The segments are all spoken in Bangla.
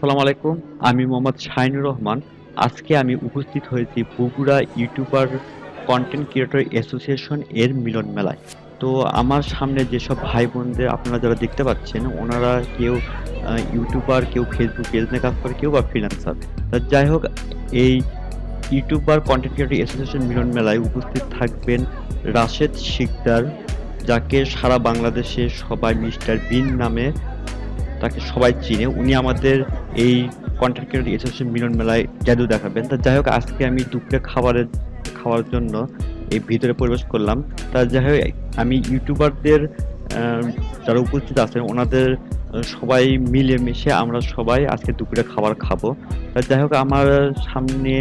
আসসালামু আলাইকুম। আমি মোহাম্মদ শাহিনুর রহমান। আজকে আমি উপস্থিত হয়েছি Bogura YouTuber content creator association এর মিলন মেলায়। তো আমার সামনে যেসব ভাই বোনদের আপনারা যারা দেখতে পাচ্ছেন, ওনারা কেউ ইউটিউবার, কেউ ফেসবুক পেজ নিয়ে কাজ করে, কেউ বা ফ্রিল্যান্সার। যাই হোক, এই ইউটিউবার কন্টেন্ট ক্রিয়েটর অ্যাসোসিয়েশন মিলন মেলায় উপস্থিত থাকবেন রাশেদ শিকদার, যাকে সারা বাংলাদেশে সবাই মিস্টার বিন নামে তাকে সবাই চিনে। উনি আমাদের এই কন্টেন্ট ক্রিয়েটর অ্যাসোসিয়েশন মিলন মেলায় জাদু দেখাবেন। তা যাই হোক, আজকে আমি দুপুরে খাওয়ার জন্য এই ভিতরে প্রবেশ করলাম। তা যাই হোক, আমি ইউটিউবারদের যারা উপস্থিত আছেন ওনাদের সবাই মিলেমিশে আমরা সবাই আজকে দুপুরে খাবার খাবো। তা যাই হোক, আমার সামনে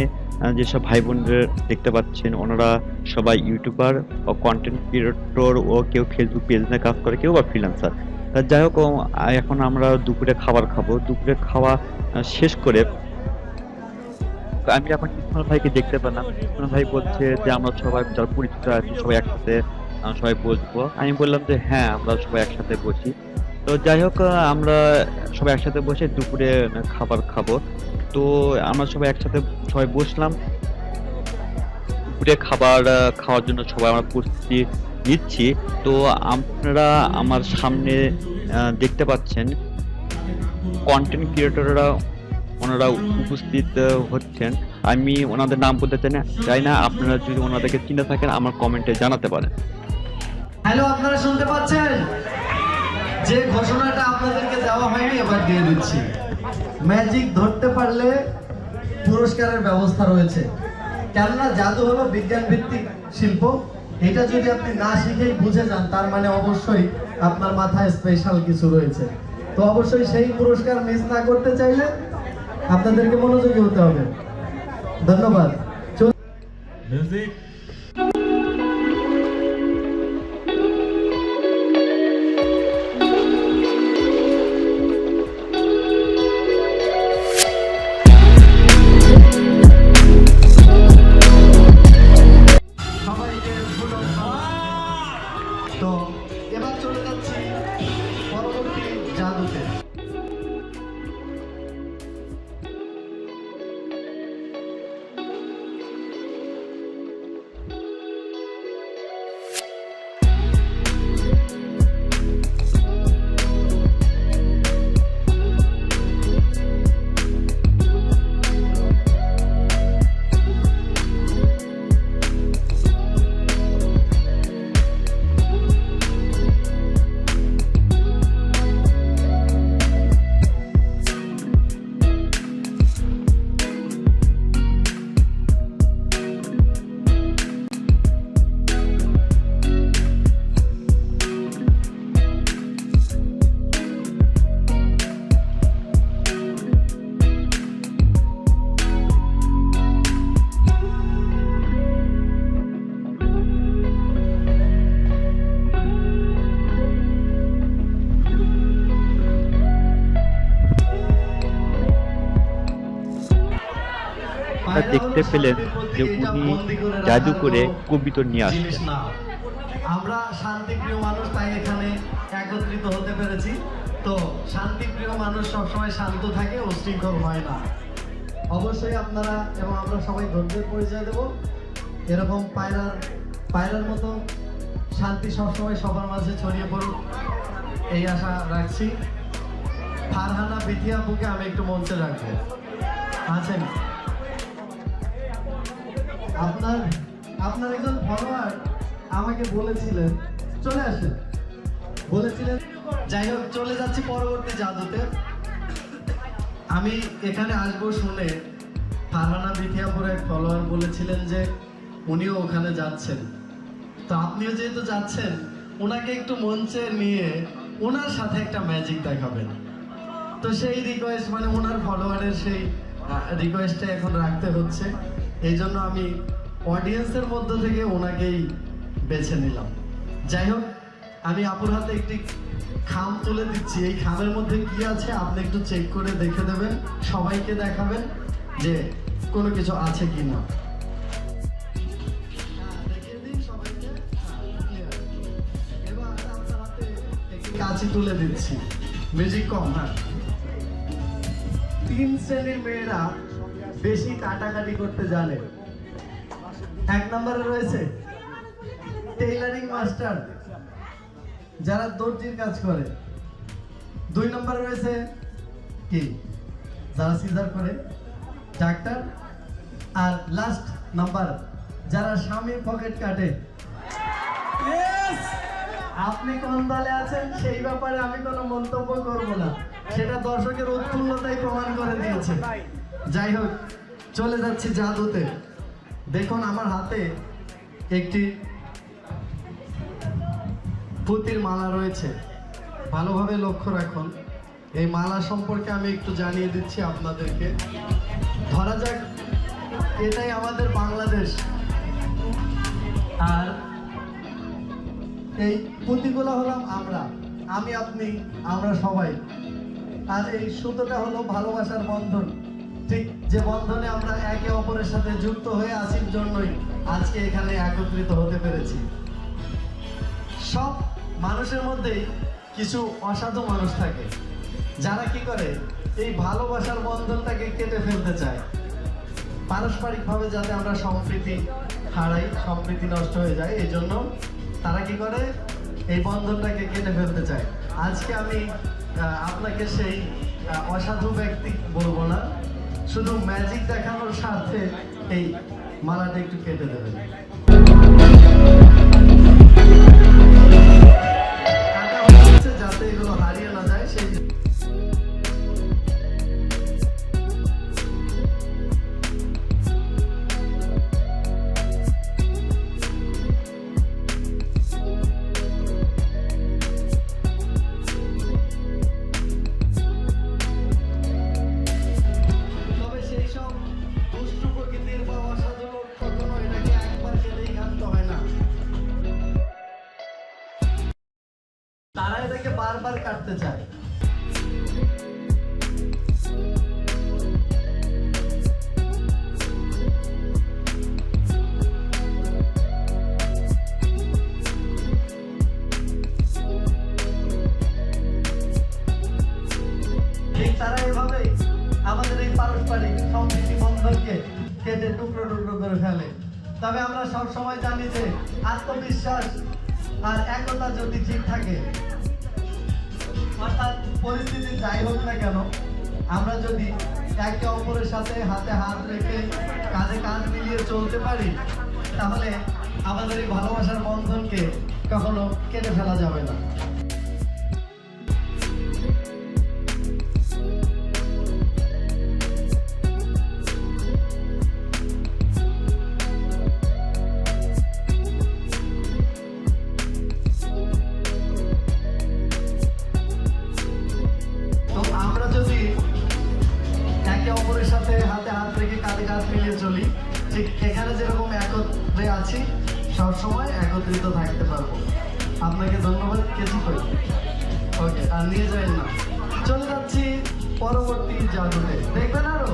যেসব ভাই বোনদের দেখতে পাচ্ছেন, ওনারা সবাই ইউটিউবার ও কন্টেন্ট ক্রিয়েটর, ও কেউ ফেসবুক পেজ নিয়ে কাজ করে, কেউ বা ফ্রিল্যান্সার। তা যাই হোক, এখন আমরা দুপুরে খাবার খাবো। দুপুরে খাওয়া শেষ করে আমি এখন ইসমাইল ভাইকে দেখতে পেলাম। ইসমাইল ভাই বলছে যে আমরা সবাই যারা পরিচিত আছি সবাই একসাথে সবাই বসবো। আমি বললাম যে হ্যাঁ, আমরা সবাই একসাথে বসি। তো যাই হোক, আমরা সবাই একসাথে বসে দুপুরে খাবার খাবো। তো আমরা সবাই একসাথে সবাই বসলাম। দুপুরে খাবার খাওয়ার জন্য সবাই আমরা প্রস্তুতি নিচ্ছি। তো আপনারা আমার সামনে দেখতে পাচ্ছেন কন্টেন্ট ক্রিয়েটররা, ওনারা উপস্থিত হচ্ছেন। আমি ওনাদের নাম বলতে চাই না। আপনারা যদি ওনাদেরকে চিনে থাকেন আমার কমেন্টে জানাতে পারেন। হ্যালো, আপনারা শুনতে পাচ্ছেন? যে ঘোষণাটা আপনাদেরকে দেওয়া হয়নি এবার দিয়ে দিচ্ছি। ম্যাজিক ধরতে পারলে পুরস্কারের ব্যবস্থা রয়েছে। কেননা জাদু হলো বিজ্ঞান ভিত্তিক শিল্প। এটা যদি আপনি না শিখেই বুঝে যান, তার মানে অবশ্যই আপনার মাথায় স্পেশাল কিছু রয়েছে। তো অবশ্যই সেই পুরস্কার মিস না করতে চাইলে আপনাদেরকে মনোযোগী হতে হবে। ধন্যবাদ। মিউজিক। তো এবার চলে যাচ্ছি পরবর্তী জাদুতে। দেখতে পেলেন যে উনি জাদু করে কবিতা নিয়ে আসলেন। আমরা শান্তিপ্রিয় মানুষ, তাই এখানে একত্রিত হতে পেরেছি। তো শান্তিপ্রিয় মানুষ সবসময় শান্ত থাকে, উশৃঙ্খল হয় না। অবশ্যই আপনারা এবং আমরা সবাই ধৈর্যের পরিচয় দেব। এরকম পায়রার মতো শান্তি সবসময় সবার মাঝে ছড়িয়ে পড়ুক, এই আশা রাখছি। ফারহানা বিথি আপুকে আমি একটু মঞ্চে রাখবো। আছেন আপনার একজন ফলোয়ার আমাকে বলেছিলেন চলে আসেন, বলেছিলেন। যাই হোক, চলে যাচ্ছি পরবর্তী জাদুতে। আমি এখানে আসবো শুনে ফারহানা বিথিয়াপুর এক ফলোয়ার বলেছিলেন যে উনিও ওখানে যাচ্ছেন। তো আপনিও যেহেতু যাচ্ছেন, ওনাকে একটু মঞ্চে নিয়ে ওনার সাথে একটা ম্যাজিক দেখাবেন। তো সেই রিকোয়েস্ট, মানে ওনার ফলোয়ারের সেই রিকোয়েস্টটা এখন রাখতে হচ্ছে। এই জন্য আমি অডিয়েন্সের মধ্য থেকে ওনাকেই বেছে নিলাম। যাই হোক, আমি আপুর হাতে একটি খাম তুলে দিচ্ছি। এই খামের মধ্যে কি আছে আপনি একটু চেক করে দেখে দেবেন, সবাইকে দেখাবেন যে কোনো কিছু আছে কিনা। এবার আপনার হাতে একটি কাঁচি তুলে দিচ্ছি। মিউজিক কম। হ্যাঁ, তিন শ্রেণীর মেয়েরা বেশি কাটাকাটি করতে জানে? এক নম্বরে রয়েছে টেইলারিং মাস্টার, যারা দর্জির কাজ করে। দুই নম্বরে রয়েছে কি, যারা সিজার করে, ডাক্তার। আর লাস্ট নাম্বার, যারা স্বামীর পকেট কাটে। আপনি কোন দলে আছেন সেই ব্যাপারে আমি কোনো মন্তব্য করব না, সেটা দর্শকের উৎফুল্লতাই প্রমাণ করে দিয়েছে। যাই হোক, চলে যাচ্ছি জাদুতে। দেখুন আমার হাতে একটি পুঁতির মালা রয়েছে, ভালোভাবে লক্ষ্য রাখুন। এই মালা সম্পর্কে আমি একটু জানিয়ে দিচ্ছি আপনাদেরকে। ধরা যাক এটাই আমাদের বাংলাদেশ, আর এই পুঁতিগুলো হলাম আমরা, আমি, আপনি, আমরা সবাই। আর এই সুতোটা হলো ভালোবাসার বন্ধন, ঠিক যে বন্ধনে আমরা একে অপরের সাথে যুক্ত হয়ে আছির জন্যই আজকে এখানে একত্রিত হতে পেরেছি। সব মানুষের মধ্যেই কিছু অসাধু মানুষ থাকে, যারা কি করে এই ভালোবাসার বন্ধনটাকে কেটে ফেলতে চায়। পারস্পরিকভাবে যাতে আমরা সম্প্রীতি হারাই, সম্প্রীতি নষ্ট হয়ে যায়, এই জন্য তারা কি করে এই বন্ধনটাকে কেটে ফেলতে চায়। আজকে আমি আপনাকে সেই অসাধু ব্যক্তি বলবো না, শুধু ম্যাজিক দেখানোর স্বার্থে এই মালাটা একটু কেটে দেবেন। কাটা হচ্ছে যাতে এগুলো হারিয়ে না যায় সেই। তারা এটাকে বারবার কাটতে চায়। ঠিক তারা এভাবেই আমাদের এই পারস্পরিক সম্প্রীতি বন্ধনকে কেটে টুকরো টুকরো করে ফেলে। তবে আমরা সব সময় জানি যে আত্মবিশ্বাস আর একতা যদি ঠিক থাকে, অর্থাৎ পরিস্থিতি যাই হোক না কেন, আমরা যদি একে অপরের সাথে হাতে হাত রেখে কাঁধে কাঁধ মিলিয়ে চলতে পারি, তাহলে আমাদের এই ভালোবাসার বন্ধনকে কখনো কেটে ফেলা যাবে না। চলি ঠিক এখানে যেরকম একত্রে আছি, সবসময় একত্রিত থাকতে পারবো। আপনাকে ধন্যবাদ। কেজি করি ওকে, আর নিয়ে যাবেন না। চলে যাচ্ছি পরবর্তী জাদুতে, দেখবেন আরো।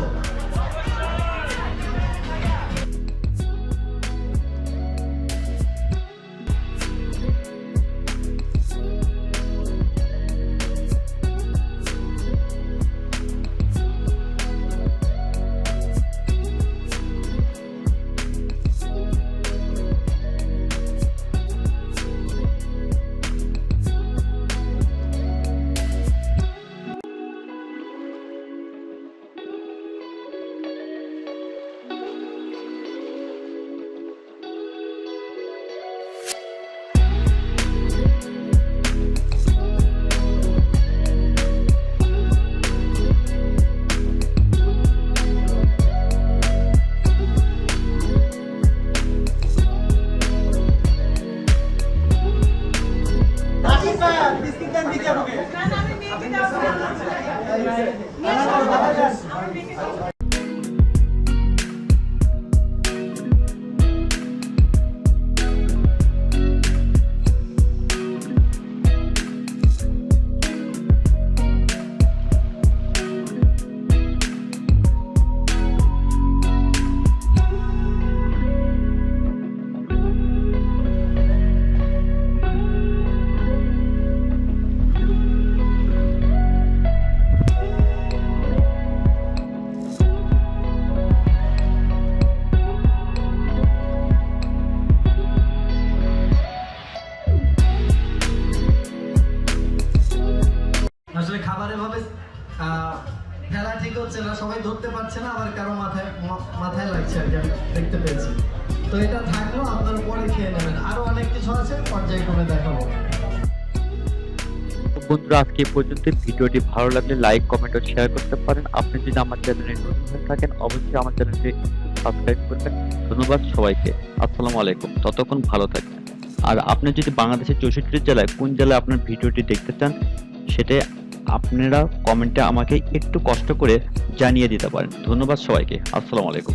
আসলে খাবার এভাবে ফেলা ঠিক হচ্ছে না, সবাই ধরতে পারছে না, আবার কারো মাথায় লাগছে আর কি, আমি দেখতে পেয়েছি। তো এটা থাকলো, আপনার পরে খেয়ে নেবেন। আরো অনেক কিছু আছে, পর্যায়ক্রমে দেখাবো। তো বন্ধুরা, আজকে এই পর্যন্ত। ভিডিওটি ভালো লাগলে লাইক, কমেন্ট ও শেয়ার করতে পারেন। আপনি যদি আমার চ্যানেলে নতুন হয়ে থাকেন, অবশ্যই আমার চ্যানেলটি সাবস্ক্রাইব করবেন। ধন্যবাদ সবাইকে। আসসালামু আলাইকুম। ততক্ষণ ভালো থাকবেন। আর আপনি যদি বাংলাদেশের 64 জেলায় কোন জেলায় আপনার ভিডিওটি দেখতে চান, সেটা আপনারা কমেন্টে আমাকে একটু কষ্ট করে জানিয়ে দিতে পারেন। ধন্যবাদ সবাইকে। আসসালামু আলাইকুম।